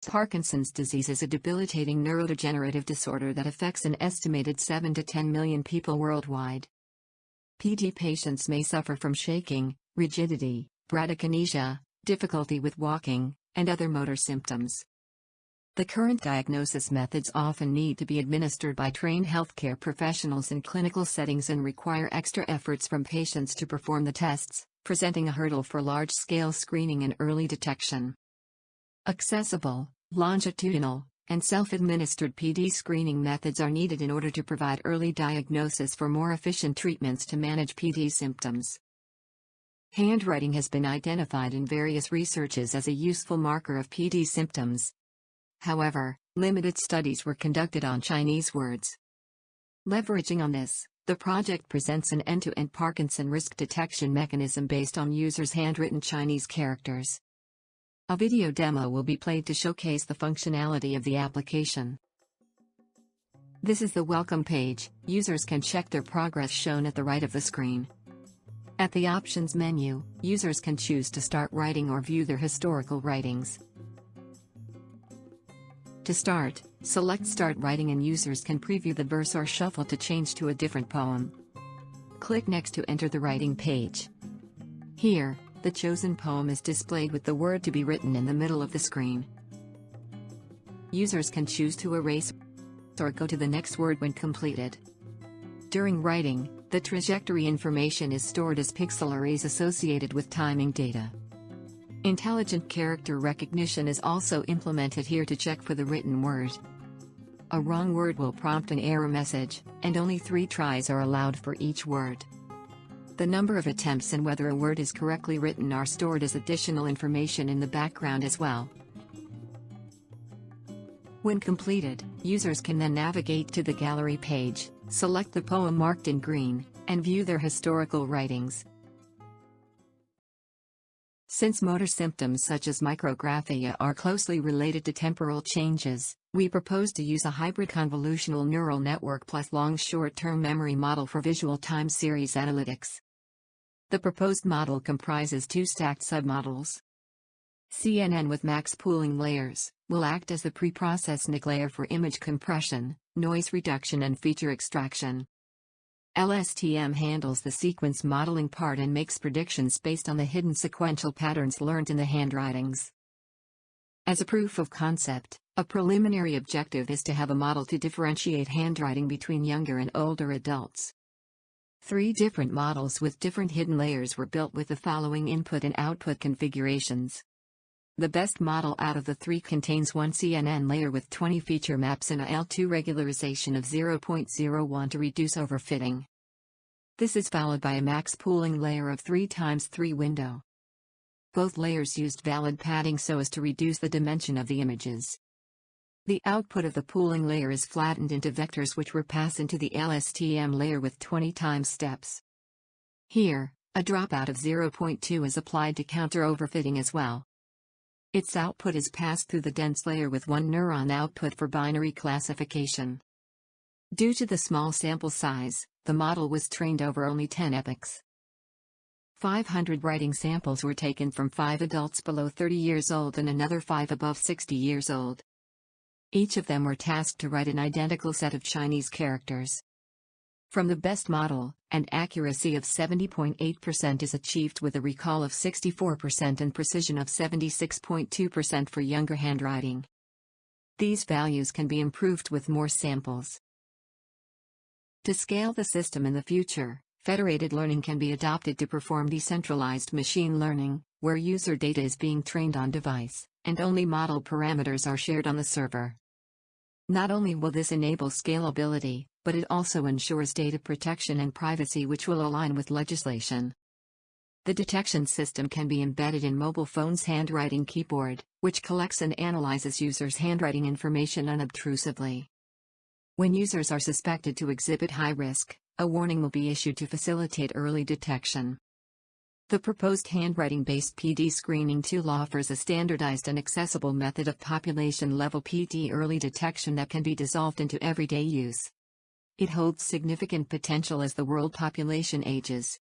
Parkinson's disease is a debilitating neurodegenerative disorder that affects an estimated 7 to 10 million people worldwide. PD patients may suffer from shaking, rigidity, bradykinesia, difficulty with walking, and other motor symptoms. The current diagnosis methods often need to be administered by trained healthcare professionals in clinical settings and require extra efforts from patients to perform the tests, presenting a hurdle for large-scale screening and early detection. Accessible, longitudinal, and self-administered PD screening methods are needed in order to provide early diagnosis for more efficient treatments to manage PD symptoms. Handwriting has been identified in various researches as a useful marker of PD symptoms. However, limited studies were conducted on Chinese words. Leveraging on this, the project presents an end-to-end Parkinson risk detection mechanism based on users' handwritten Chinese characters. A video demo will be played to showcase the functionality of the application. This is the welcome page. Users can check their progress shown at the right of the screen. At the Options menu, users can choose to start writing or view their historical writings. To start, select Start Writing and users can preview the verse or shuffle to change to a different poem. Click Next to enter the writing page. Here, the chosen poem is displayed with the word to be written in the middle of the screen. Users can choose to erase or go to the next word when completed. During writing, the trajectory information is stored as pixel arrays associated with timing data. Intelligent character recognition is also implemented here to check for the written word. A wrong word will prompt an error message, and only 3 tries are allowed for each word. The number of attempts and whether a word is correctly written are stored as additional information in the background as well. When completed, users can then navigate to the gallery page, select the poem marked in green, and view their historical writings. Since motor symptoms such as micrographia are closely related to temporal changes, we propose to use a hybrid convolutional neural network plus long short-term memory model for visual time series analytics. The proposed model comprises 2 stacked submodels. CNN with max pooling layers will act as the preprocessed NIC layer for image compression, noise reduction and feature extraction. LSTM handles the sequence modeling part and makes predictions based on the hidden sequential patterns learned in the handwritings. As a proof of concept, a preliminary objective is to have a model to differentiate handwriting between younger and older adults. 3 different models with different hidden layers were built with the following input and output configurations. The best model out of the 3 contains 1 CNN layer with 20 feature maps and a L2 regularization of 0.01 to reduce overfitting. This is followed by a max pooling layer of 3x3 window. Both layers used valid padding so as to reduce the dimension of the images. The output of the pooling layer is flattened into vectors which were passed into the LSTM layer with 20 time steps. Here, a dropout of 0.2 is applied to counter overfitting as well. Its output is passed through the dense layer with 1 neuron output for binary classification. Due to the small sample size, the model was trained over only 10 epochs. 500 writing samples were taken from 5 adults below 30 years old and another 5 above 60 years old. Each of them were tasked to write an identical set of Chinese characters. From the best model, an accuracy of 70.8% is achieved with a recall of 64% and precision of 76.2% for younger handwriting. These values can be improved with more samples. To scale the system in the future, federated learning can be adopted to perform decentralized machine learning, where user data is being trained on device, and only model parameters are shared on the server. Not only will this enable scalability, but it also ensures data protection and privacy which will align with legislation. The detection system can be embedded in mobile phones' handwriting keyboard, which collects and analyzes users' handwriting information unobtrusively. When users are suspected to exhibit high risk, a warning will be issued to facilitate early detection. The proposed handwriting-based PD screening tool offers a standardized and accessible method of population-level PD early detection that can be dissolved into everyday use. It holds significant potential as the world population ages,